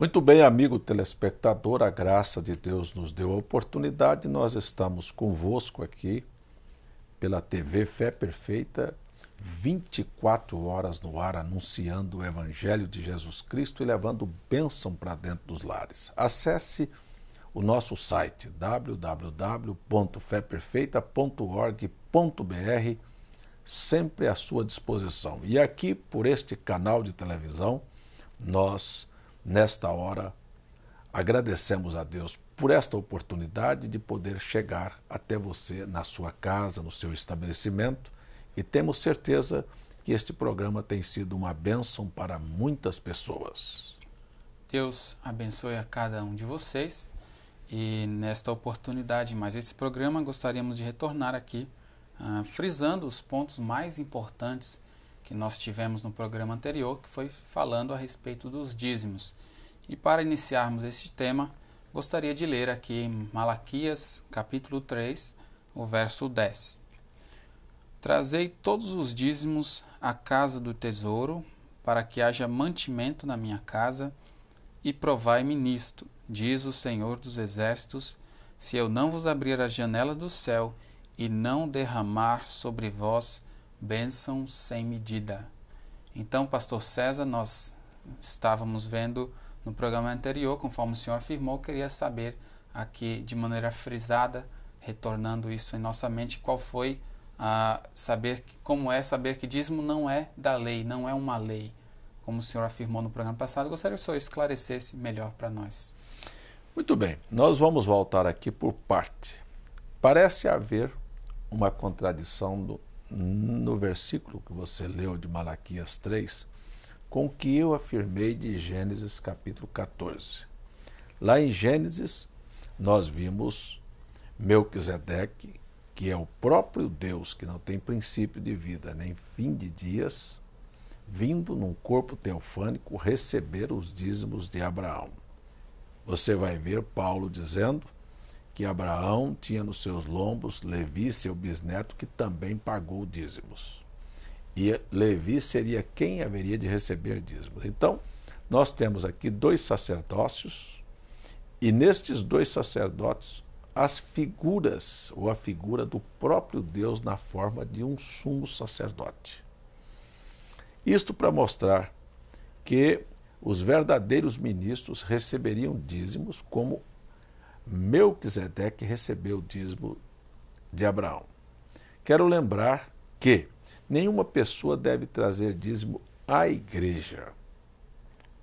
Muito bem, amigo telespectador, a graça de Deus nos deu a oportunidade. Nós estamos convosco aqui pela TV Fé Perfeita, 24 horas no ar, anunciando o Evangelho de Jesus Cristo e levando bênção para dentro dos lares. Acesse o nosso site www.feperfeita.org.br, sempre à sua disposição. E aqui, por este canal de televisão, nós, nesta hora, agradecemos a Deus por esta oportunidade de poder chegar até você na sua casa, no seu estabelecimento, e temos certeza que este programa tem sido uma bênção para muitas pessoas. Deus abençoe a cada um de vocês e nesta oportunidade, mais esse programa, gostaríamos de retornar aqui, frisando os pontos mais importantes que nós tivemos no programa anterior, que foi falando a respeito dos dízimos. E para iniciarmos este tema, gostaria de ler aqui Malaquias, capítulo 3, o verso 10. Trazei todos os dízimos à casa do tesouro, para que haja mantimento na minha casa, e provai-me nisto, diz o Senhor dos Exércitos, se eu não vos abrir as janelas do céu e não derramar sobre vós bênção sem medida. Então, pastor César, nós estávamos vendo no programa anterior, conforme o senhor afirmou, queria saber aqui de maneira frisada, retornando isso em nossa mente, qual foi como é saber que dízimo não é da lei, não é uma lei, como o senhor afirmou no programa passado. Gostaria que o senhor esclarecesse melhor para nós. Muito bem, nós vamos voltar aqui por parte. Parece haver uma contradição no versículo que você leu de Malaquias 3, com o que eu afirmei de Gênesis capítulo 14. Lá em Gênesis, nós vimos Melquisedeque, que é o próprio Deus, que não tem princípio de vida nem fim de dias, vindo num corpo teofânico receber os dízimos de Abraão. Você vai ver Paulo dizendo que Abraão tinha nos seus lombos Levi, seu bisneto, que também pagou dízimos. E Levi seria quem haveria de receber dízimos. Então, nós temos aqui dois sacerdócios, e nestes dois sacerdotes, as figuras, ou a figura do próprio Deus na forma de um sumo sacerdote. Isto para mostrar que os verdadeiros ministros receberiam dízimos como Melquisedeque recebeu o dízimo de Abraão. Quero lembrar que nenhuma pessoa deve trazer dízimo à igreja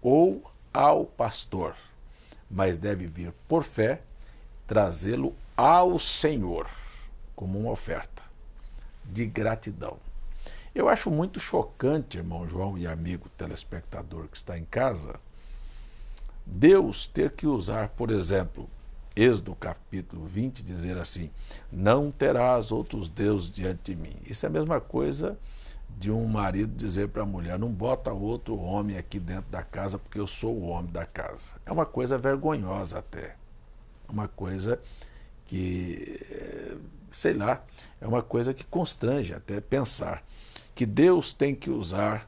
ou ao pastor, mas deve vir por fé, trazê-lo ao Senhor como uma oferta de gratidão. Eu acho muito chocante, irmão João e amigo telespectador que está em casa, Deus ter que usar, por exemplo, Êxodo capítulo 20, dizer assim: não terás outros deuses diante de mim. Isso é a mesma coisa de um marido dizer para a mulher: não bota outro homem aqui dentro da casa porque eu sou o homem da casa. É uma coisa vergonhosa até. Uma coisa que, sei lá, é uma coisa que constrange até pensar que Deus tem que usar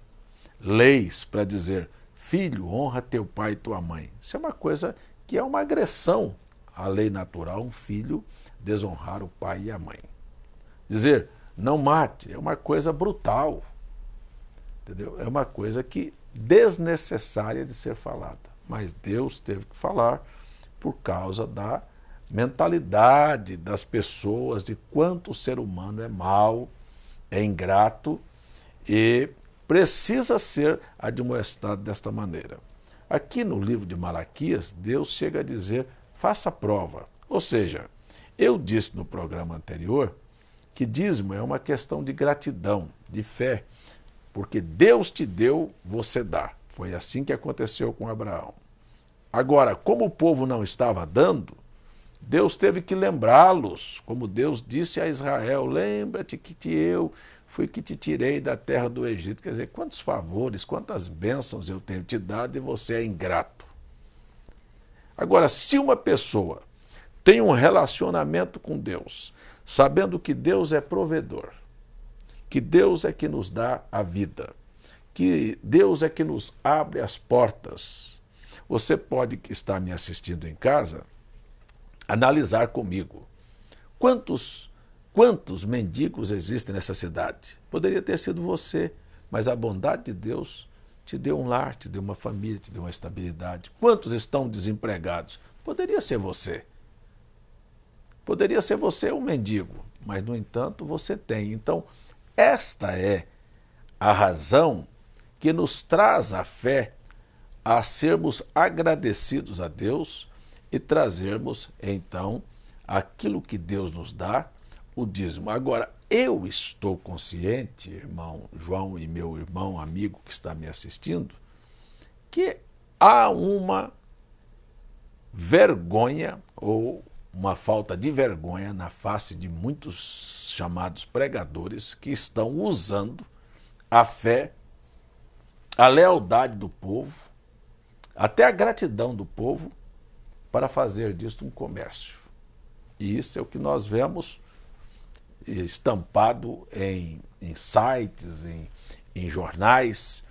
leis para dizer: filho, honra teu pai e tua mãe. Isso é uma coisa que é uma agressão à lei natural, um filho desonrar o pai e a mãe. Dizer não mate é uma coisa brutal, entendeu? É uma coisa que desnecessária de ser falada, mas Deus teve que falar por causa da mentalidade das pessoas, de quanto o ser humano é mau, é ingrato e precisa ser admoestado desta maneira. Aqui no livro de Malaquias, Deus chega a dizer: faça prova. Ou seja, eu disse no programa anterior que dízimo é uma questão de gratidão, de fé, porque Deus te deu, você dá. Foi assim que aconteceu com Abraão. Agora, como o povo não estava dando, Deus teve que lembrá-los, como Deus disse a Israel: lembra-te que eu fui que te tirei da terra do Egito. Quer dizer, quantos favores, quantas bênçãos eu tenho te dado e você é ingrato. Agora, se uma pessoa tem um relacionamento com Deus, sabendo que Deus é provedor, que Deus é que nos dá a vida, que Deus é que nos abre as portas, você pode estar me assistindo em casa, analisar comigo. Quantos mendigos existem nessa cidade? Poderia ter sido você, mas a bondade de Deus te deu um lar, te deu uma família, te deu uma estabilidade. Quantos estão desempregados? Poderia ser você. Poderia ser você um mendigo, mas, no entanto, você tem. Então, esta é a razão que nos traz a fé a sermos agradecidos a Deus e trazermos, então, aquilo que Deus nos dá, o dízimo. Agora, eu estou consciente, irmão João e meu irmão amigo que está me assistindo, que há uma vergonha ou uma falta de vergonha na face de muitos chamados pregadores que estão usando a fé, a lealdade do povo, até a gratidão do povo, para fazer disto um comércio. E isso é o que nós vemos estampado em sites, em jornais,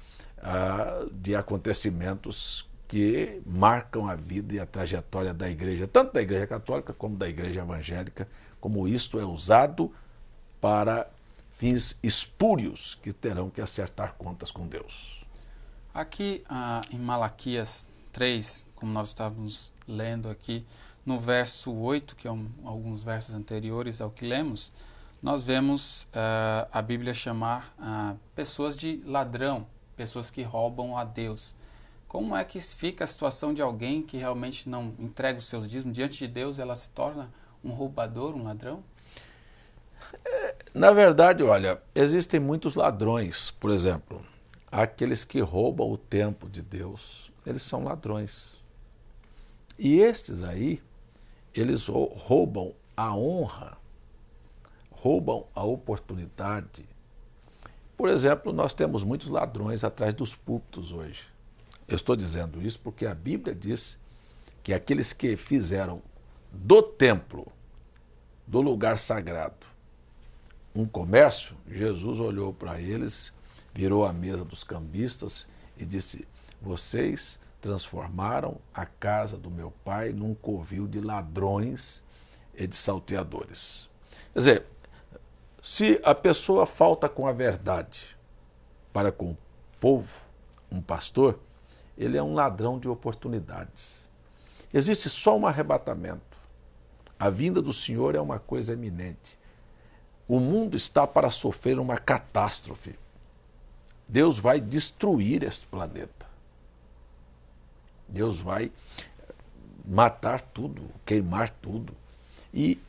de acontecimentos que marcam a vida e a trajetória da igreja, tanto da igreja católica como da igreja evangélica, como isto é usado para fins espúrios que terão que acertar contas com Deus. Aqui em Malaquias 3, como nós estávamos lendo aqui, no verso 8, que é alguns versos anteriores ao que lemos, nós vemos a Bíblia chamar pessoas de ladrão, pessoas que roubam a Deus. Como é que fica a situação de alguém que realmente não entrega os seus dízimos? Diante de Deus, ela se torna um roubador, um ladrão? Na verdade, olha, existem muitos ladrões. Por exemplo, aqueles que roubam o tempo de Deus, eles são ladrões. E estes aí, eles roubam a honra, roubam a oportunidade. Por exemplo, nós temos muitos ladrões atrás dos púlpitos hoje. Eu estou dizendo isso porque a Bíblia diz que aqueles que fizeram do templo, do lugar sagrado, um comércio, Jesus olhou para eles, virou a mesa dos cambistas e disse: vocês transformaram a casa do meu pai num covil de ladrões e de salteadores. Quer dizer, se a pessoa falta com a verdade para com o povo, um pastor, ele é um ladrão de oportunidades. Existe só um arrebatamento. A vinda do Senhor é uma coisa eminente. O mundo está para sofrer uma catástrofe. Deus vai destruir este planeta. Deus vai matar tudo, queimar tudo. E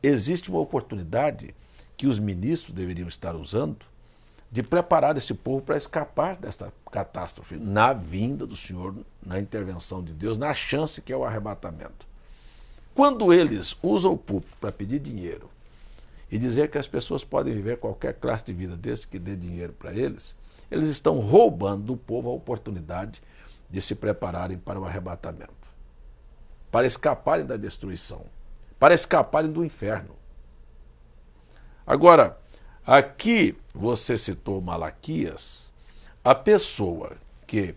existe uma oportunidade que os ministros deveriam estar usando de preparar esse povo para escapar desta catástrofe, na vinda do Senhor, na intervenção de Deus, na chance que é o arrebatamento. Quando eles usam o púlpito para pedir dinheiro e dizer que as pessoas podem viver qualquer classe de vida desde que dê dinheiro para eles, eles estão roubando do povo a oportunidade de se prepararem para o arrebatamento, para escaparem da destruição, para escaparem do inferno. Agora, aqui você citou Malaquias, a pessoa que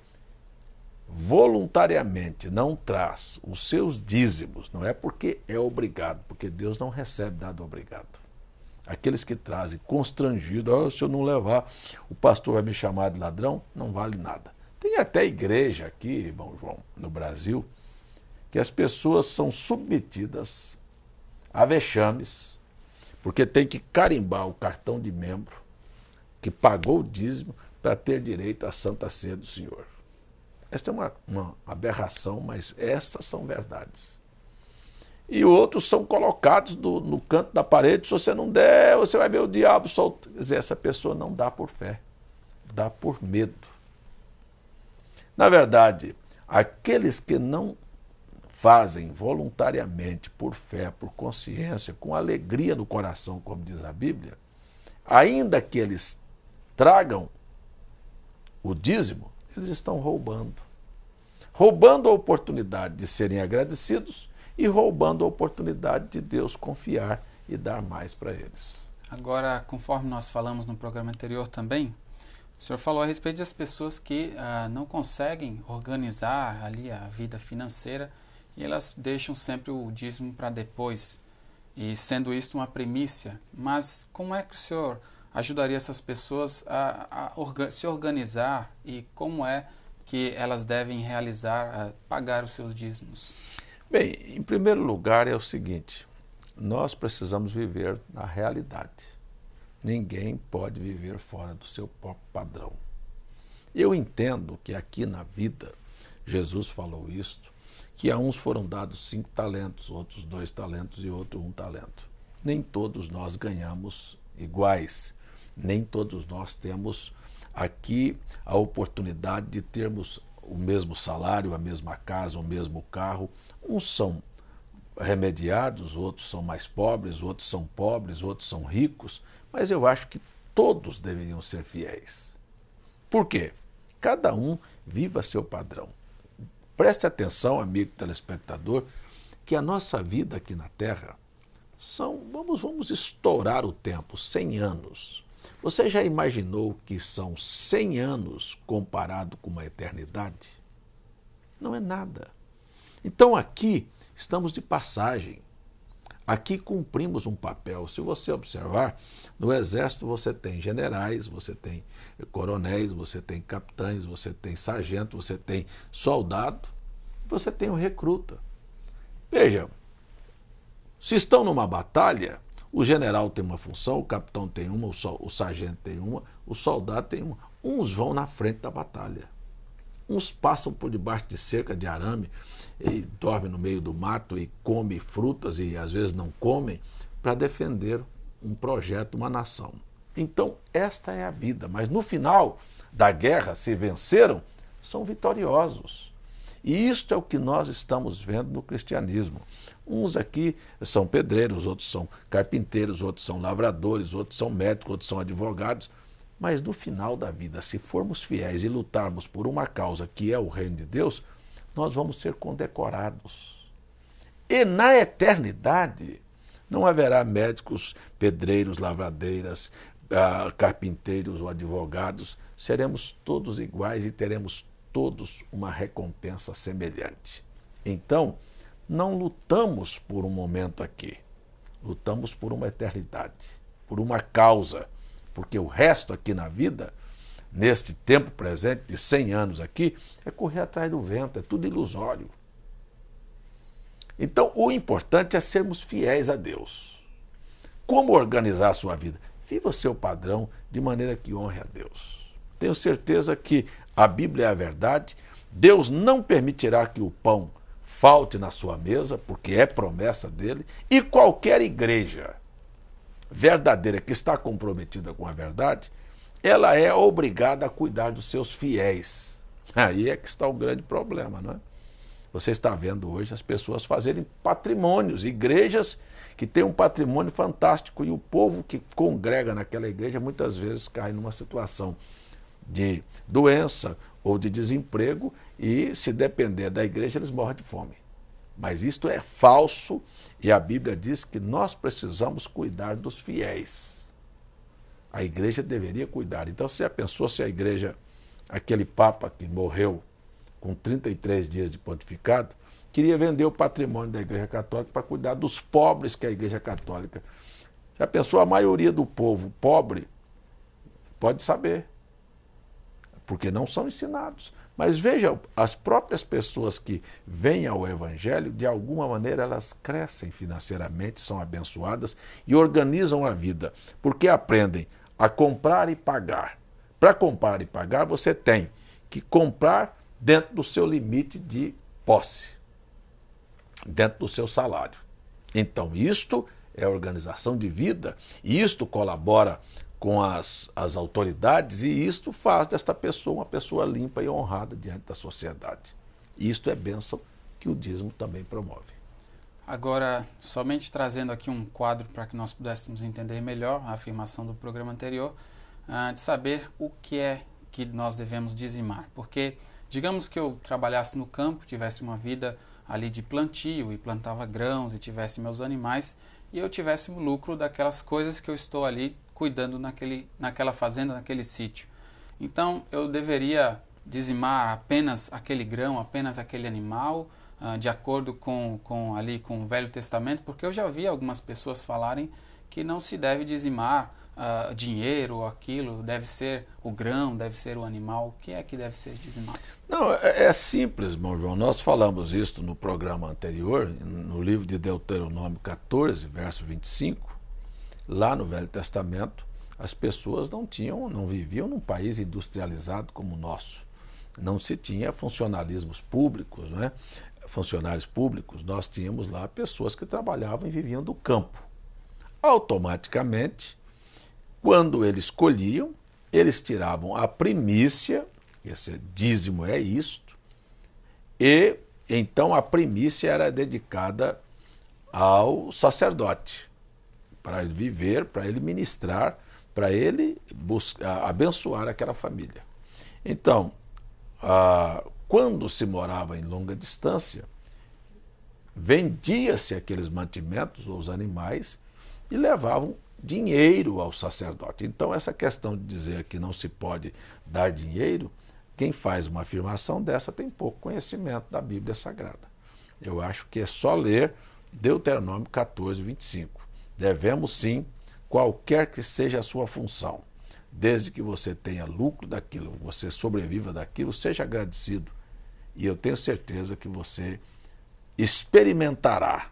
voluntariamente não traz os seus dízimos, não é porque é obrigado, porque Deus não recebe dado obrigado. Aqueles que trazem constrangido, se eu não levar, o pastor vai me chamar de ladrão, não vale nada. Tem até igreja aqui, irmão João, no Brasil, que as pessoas são submetidas a vexames, porque tem que carimbar o cartão de membro que pagou o dízimo para ter direito à Santa Ceia do Senhor. Esta é uma aberração, mas estas são verdades. E outros são colocados no canto da parede, se você não der, você vai ver o diabo solto. Quer dizer, essa pessoa não dá por fé, dá por medo. Na verdade, aqueles que não fazem voluntariamente, por fé, por consciência, com alegria no coração, como diz a Bíblia, ainda que eles tragam o dízimo, eles estão roubando. Roubando a oportunidade de serem agradecidos e roubando a oportunidade de Deus confiar e dar mais para eles. Agora, conforme nós falamos no programa anterior também, O senhor falou a respeito das pessoas que não conseguem organizar ali a vida financeira e elas deixam sempre o dízimo para depois, e sendo isto uma primícia. Mas como é que o senhor ajudaria essas pessoas a se organizar e como é que elas devem realizar, pagar os seus dízimos? Bem, em primeiro lugar é o seguinte, nós precisamos viver na realidade. Ninguém pode viver fora do seu próprio padrão. Eu entendo que aqui na vida, Jesus falou isto, que a uns foram dados 5 talentos, outros 2 talentos e outro 1 talento. Nem todos nós ganhamos iguais, nem todos nós temos aqui a oportunidade de termos o mesmo salário, a mesma casa, o mesmo carro. Uns são remediados, outros são mais pobres, outros são ricos, mas eu acho que todos deveriam ser fiéis. Por quê? Cada um viva seu padrão. Preste atenção, amigo telespectador, que a nossa vida aqui na Terra vamos estourar o tempo, 100 anos. Você já imaginou que são 100 anos comparado com uma eternidade? Não é nada. Então aqui estamos de passagem. Aqui cumprimos um papel. Se você observar, no Exército você tem generais, você tem coronéis, você tem capitães, você tem sargento, você tem soldado, você tem o recruta. Veja, se estão numa batalha, o general tem uma função, o capitão tem uma, o sargento tem uma, o soldado tem uma. Uns vão na frente da batalha. Uns passam por debaixo de cerca de arame e dormem no meio do mato e comem frutas e às vezes não comem para defender um projeto, uma nação. Então, esta é a vida. Mas no final da guerra, se venceram, são vitoriosos. E isto é o que nós estamos vendo no cristianismo. Uns aqui são pedreiros, outros são carpinteiros, outros são lavradores, outros são médicos, outros são advogados. Mas no final da vida, se formos fiéis e lutarmos por uma causa que é o reino de Deus, nós vamos ser condecorados. E na eternidade não haverá médicos, pedreiros, lavradeiras, carpinteiros ou advogados. Seremos todos iguais e teremos todos uma recompensa semelhante. Então, não lutamos por um momento aqui, lutamos por uma eternidade, por uma causa. Porque o resto aqui na vida, neste tempo presente de 100 anos aqui, é correr atrás do vento, é tudo ilusório. Então, o importante é sermos fiéis a Deus. Como organizar a sua vida? Viva o seu padrão de maneira que honre a Deus. Tenho certeza que a Bíblia é a verdade. Deus não permitirá que o pão falte na sua mesa, porque é promessa dele, e qualquer igreja verdadeira que está comprometida com a verdade, ela é obrigada a cuidar dos seus fiéis. Aí é que está o grande problema, não é? Você está vendo hoje as pessoas fazerem patrimônios, igrejas que têm um patrimônio fantástico e o povo que congrega naquela igreja muitas vezes cai numa situação de doença ou de desemprego e, se depender da igreja, eles morrem de fome. Mas isto é falso e a Bíblia diz que nós precisamos cuidar dos fiéis. A igreja deveria cuidar. Então, você já pensou se a igreja, aquele papa que morreu com 33 dias de pontificado, queria vender o patrimônio da igreja católica para cuidar dos pobres que é a igreja católica? Já pensou a maioria do povo pobre? Pode saber, porque não são ensinados. Mas veja, as próprias pessoas que vêm ao Evangelho, de alguma maneira elas crescem financeiramente, são abençoadas e organizam a vida, porque aprendem a comprar e pagar. Para comprar e pagar, você tem que comprar dentro do seu limite de posse, dentro do seu salário. Então, isto é organização de vida, e isto colabora com as autoridades, e isto faz desta pessoa uma pessoa limpa e honrada diante da sociedade. E isto é bênção que o dízimo também promove. Agora, somente trazendo aqui um quadro para que nós pudéssemos entender melhor a afirmação do programa anterior, de saber o que é que nós devemos dizimar. Porque, digamos que eu trabalhasse no campo, tivesse uma vida ali de plantio e plantava grãos e tivesse meus animais, e eu tivesse o lucro daquelas coisas que eu estou ali cuidando naquela fazenda, naquele sítio. Então, eu deveria dizimar apenas aquele grão, apenas aquele animal, de acordo com o Velho Testamento, porque eu já vi algumas pessoas falarem que não se deve dizimar dinheiro ou aquilo, deve ser o grão, deve ser o animal. O que é que deve ser dizimado? Não, é simples, irmão João. Nós falamos isso no programa anterior, no livro de Deuteronômio 14, verso 25. Lá no Velho Testamento, as pessoas não viviam num país industrializado como o nosso. Não se tinha funcionalismos públicos, né? Funcionários públicos. Nós tínhamos lá pessoas que trabalhavam e viviam do campo. Automaticamente, quando eles colhiam, eles tiravam a primícia, esse dízimo é isto, e então a primícia era dedicada ao sacerdote, para ele viver, para ele ministrar, para ele abençoar aquela família. Então, quando se morava em longa distância, vendia-se aqueles mantimentos, ou os animais, e levavam dinheiro ao sacerdote. Então, essa questão de dizer que não se pode dar dinheiro, quem faz uma afirmação dessa tem pouco conhecimento da Bíblia Sagrada. Eu acho que é só ler Deuteronômio 14, 25. Devemos sim, qualquer que seja a sua função, desde que você tenha lucro daquilo, você sobreviva daquilo, seja agradecido. E eu tenho certeza que você experimentará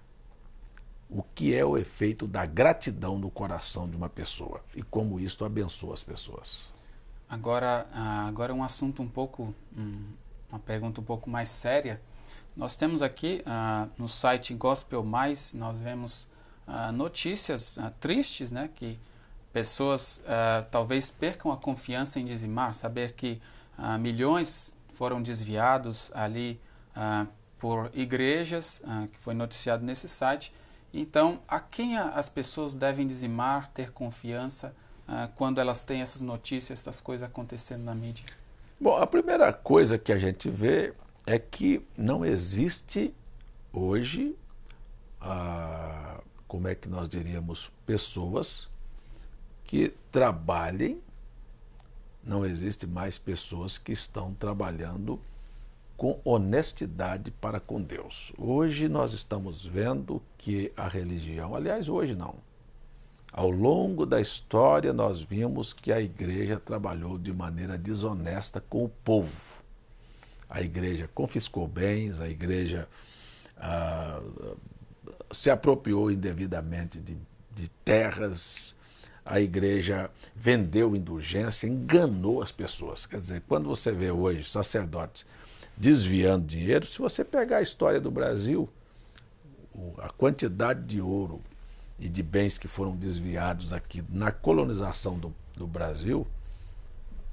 o que é o efeito da gratidão no coração de uma pessoa e como isto abençoa as pessoas. Agora um assunto uma pergunta um pouco mais séria. Nós temos aqui no site Gospel Mais, nós vemos notícias tristes, né, que pessoas talvez percam a confiança em dizimar, saber que milhões foram desviados ali por igrejas, que foi noticiado nesse site. Então, a quem as pessoas devem dizimar, ter confiança quando elas têm essas notícias, essas coisas acontecendo na mídia? Bom, a primeira coisa que a gente vê é que não existe hoje, como é que nós diríamos, pessoas que trabalhem, não existe mais pessoas que estão trabalhando com honestidade para com Deus. Hoje nós estamos vendo que a religião, aliás, hoje não, ao longo da história nós vimos que a igreja trabalhou de maneira desonesta com o povo. A igreja confiscou bens, a igreja se apropriou indevidamente de terras, a igreja vendeu indulgência, enganou as pessoas. Quer dizer, quando você vê hoje sacerdotes desviando dinheiro, se você pegar a história do Brasil, a quantidade de ouro e de bens que foram desviados aqui na colonização do Brasil,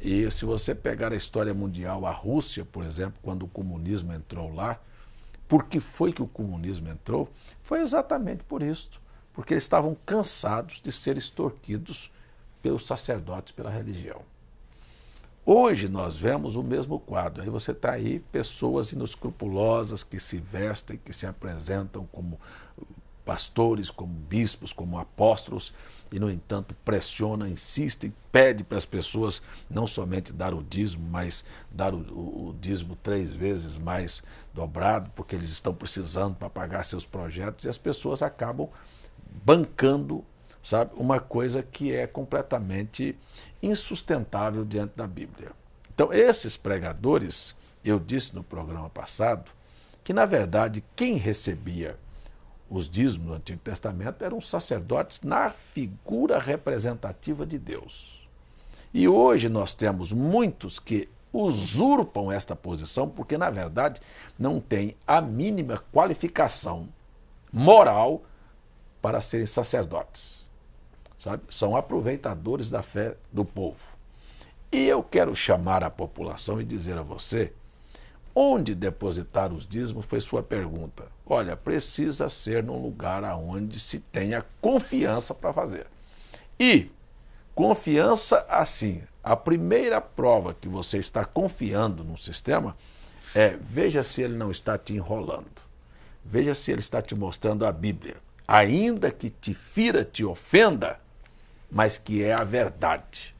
e se você pegar a história mundial, a Rússia, por exemplo, quando o comunismo entrou lá, por que foi que o comunismo entrou? Foi exatamente por isso, porque eles estavam cansados de ser extorquidos pelos sacerdotes, pela religião. Hoje nós vemos o mesmo quadro. Aí você está aí, pessoas inescrupulosas que se vestem, que se apresentam como pastores, como bispos, como apóstolos, e, no entanto, pressiona, insiste, pede para as pessoas não somente dar o dízimo, mas dar o dízimo 3 vezes mais dobrado, porque eles estão precisando para pagar seus projetos, e as pessoas acabam bancando, sabe, uma coisa que é completamente insustentável diante da Bíblia. Então, esses pregadores, eu disse no programa passado, que, na verdade, quem recebia os dízimos do Antigo Testamento eram os sacerdotes na figura representativa de Deus. E hoje nós temos muitos que usurpam esta posição porque, na verdade, não têm a mínima qualificação moral para serem sacerdotes. Sabe? São aproveitadores da fé do povo. E eu quero chamar a população e dizer a você, onde depositar os dízimos foi sua pergunta. Olha, precisa ser num lugar onde se tenha confiança para fazer. E confiança assim, a primeira prova que você está confiando num sistema veja se ele não está te enrolando. Veja se ele está te mostrando a Bíblia. Ainda que te fira, te ofenda, mas que é a verdade.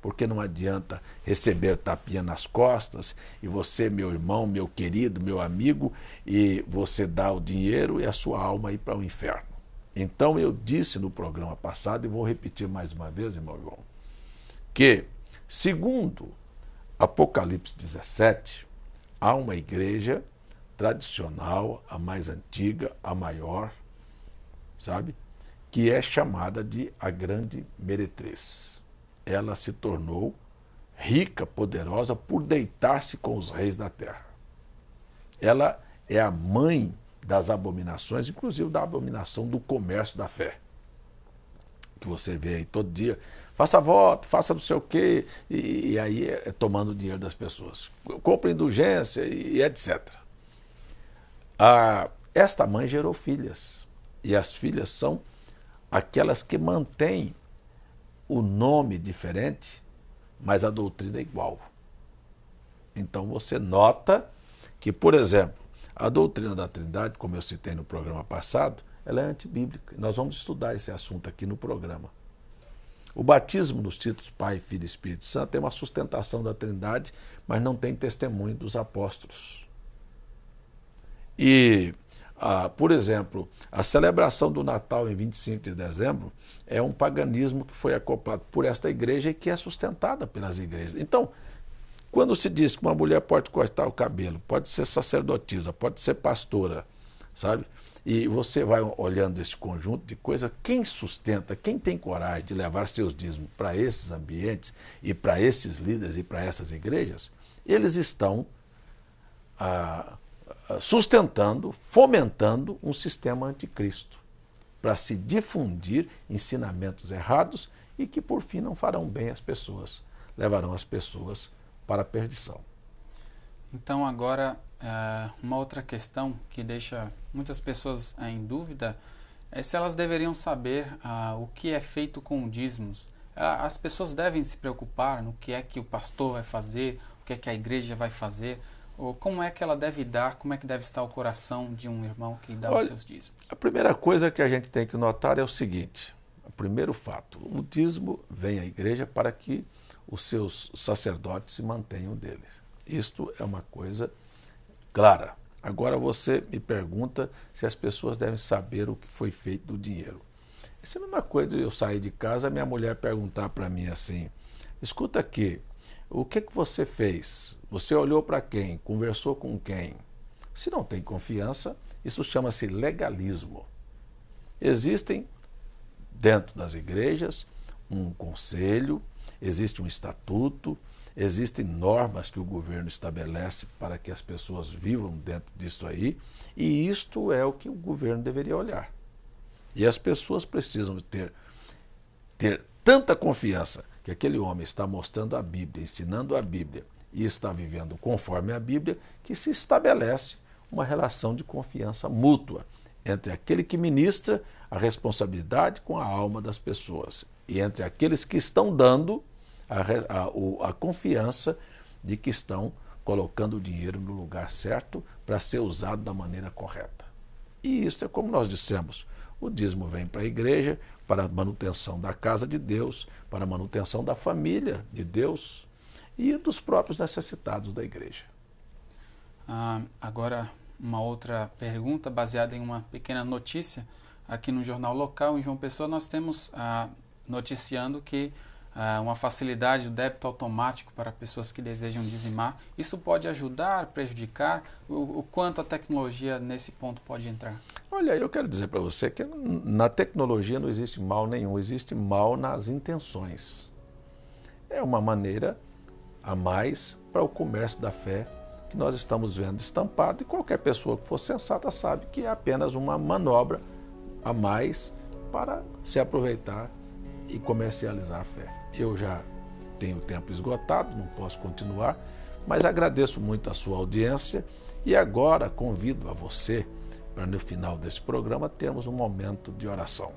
porque não adianta receber tapinha nas costas e você, meu irmão, meu querido, meu amigo, e você dá o dinheiro e a sua alma ir para o inferno. Então eu disse no programa passado, e vou repetir mais uma vez, irmão João, que, segundo Apocalipse 17, há uma igreja tradicional, a mais antiga, a maior, sabe? Que é chamada de a Grande Meretriz. Ela se tornou rica, poderosa, por deitar-se com os reis da terra. Ela é a mãe das abominações, inclusive da abominação do comércio da fé. Que você vê aí todo dia, faça voto, faça não sei o quê, e aí é tomando o dinheiro das pessoas. Compra indulgência e etc. Esta mãe gerou filhas, e as filhas são aquelas que mantêm o nome diferente, mas a doutrina é igual. Então você nota que, por exemplo, a doutrina da Trindade, como eu citei no programa passado, ela é antibíblica. Nós vamos estudar esse assunto aqui no programa. O batismo nos títulos Pai, Filho e Espírito Santo tem uma sustentação da Trindade, mas não tem testemunho dos apóstolos. E, por exemplo, a celebração do Natal em 25 de dezembro é um paganismo que foi acoplado por esta igreja e que é sustentada pelas igrejas. Então, quando se diz que uma mulher pode cortar o cabelo, pode ser sacerdotisa, pode ser pastora, sabe? E você vai olhando esse conjunto de coisas, quem sustenta, quem tem coragem de levar seus dízimos para esses ambientes e para esses líderes e para essas igrejas, eles estão sustentando, fomentando um sistema anticristo para se difundir ensinamentos errados e que por fim não farão bem às pessoas, levarão as pessoas para a perdição. Então agora, uma outra questão que deixa muitas pessoas em dúvida é se elas deveriam saber o que é feito com dízimos. As pessoas devem se preocupar no que é que o pastor vai fazer, o que é que a igreja vai fazer, ou como é que ela deve dar, como é que deve estar o coração de um irmão que dá os seus dízimos. A primeira coisa que a gente tem que notar é o seguinte, o primeiro fato, o dízimo vem à igreja para que os seus sacerdotes se mantenham deles. Isto é uma coisa clara. Agora você me pergunta se as pessoas devem saber o que foi feito do dinheiro. Isso é a mesma coisa de eu sair de casa, minha mulher perguntar para mim assim, escuta aqui, o que você fez? Você olhou para quem? Conversou com quem? Se não tem confiança, isso chama-se legalismo. Existem, dentro das igrejas, um conselho, existe um estatuto, existem normas que o governo estabelece para que as pessoas vivam dentro disso aí, e isto é o que o governo deveria olhar. E as pessoas precisam ter tanta confiança que aquele homem está mostrando a Bíblia, ensinando a Bíblia e está vivendo conforme a Bíblia, que se estabelece uma relação de confiança mútua entre aquele que ministra a responsabilidade com a alma das pessoas e entre aqueles que estão dando a confiança de que estão colocando o dinheiro no lugar certo para ser usado da maneira correta. E isso é como nós dissemos, o dízimo vem para a igreja, para a manutenção da casa de Deus, para a manutenção da família de Deus e dos próprios necessitados da igreja. Agora, uma outra pergunta baseada em uma pequena notícia. Aqui no jornal local, em João Pessoa, nós temos noticiando que uma facilidade do débito automático para pessoas que desejam dizimar. Isso pode ajudar, prejudicar? O quanto a tecnologia nesse ponto pode entrar? Olha, eu quero dizer para você que na tecnologia não existe mal nenhum, existe mal nas intenções. É uma maneira a mais para o comércio da fé que nós estamos vendo estampado, e qualquer pessoa que for sensata sabe que é apenas uma manobra a mais para se aproveitar e comercializar a fé. Eu já tenho tempo esgotado, não posso continuar, mas agradeço muito a sua audiência e agora convido a você para no final deste programa termos um momento de oração.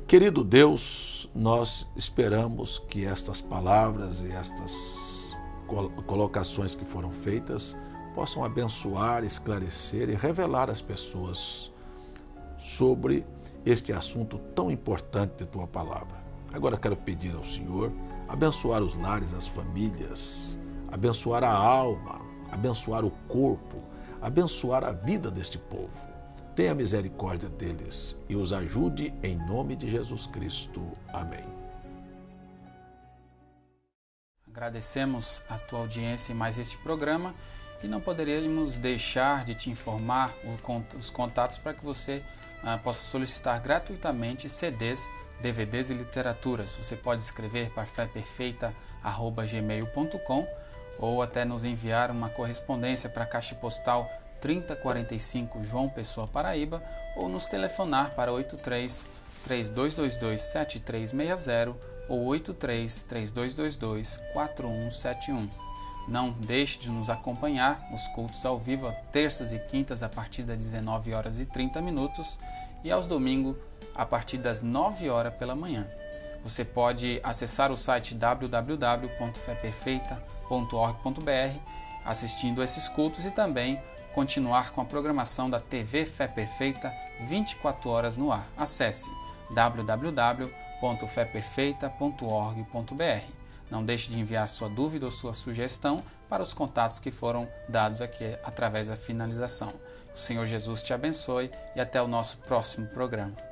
Querido Deus, nós esperamos que estas palavras e estas colocações que foram feitas possam abençoar, esclarecer e revelar às pessoas sobre este assunto tão importante de Tua Palavra. Agora quero pedir ao Senhor abençoar os lares, as famílias, abençoar a alma, abençoar o corpo, abençoar a vida deste povo. Tenha misericórdia deles e os ajude em nome de Jesus Cristo. Amém. Agradecemos a tua audiência em mais este programa e não poderíamos deixar de te informar os contatos para que você possa solicitar gratuitamente CDs, DVDs e literaturas. Você pode escrever para feperfeita@gmail.com ou até nos enviar uma correspondência para a Caixa Postal 3045 João Pessoa, Paraíba, ou nos telefonar para 83-3222-7360 ou 83-3222-4171. Não deixe de nos acompanhar nos cultos ao vivo, terças e quintas a partir das 19h30 e aos domingos a partir das 9h pela manhã. Você pode acessar o site www.feperfeita.org.br assistindo esses cultos e também continuar com a programação da TV Fé Perfeita 24 horas no ar. Acesse www.feperfeita.org.br. Não deixe de enviar sua dúvida ou sua sugestão para os contatos que foram dados aqui através da finalização. O Senhor Jesus te abençoe e até o nosso próximo programa.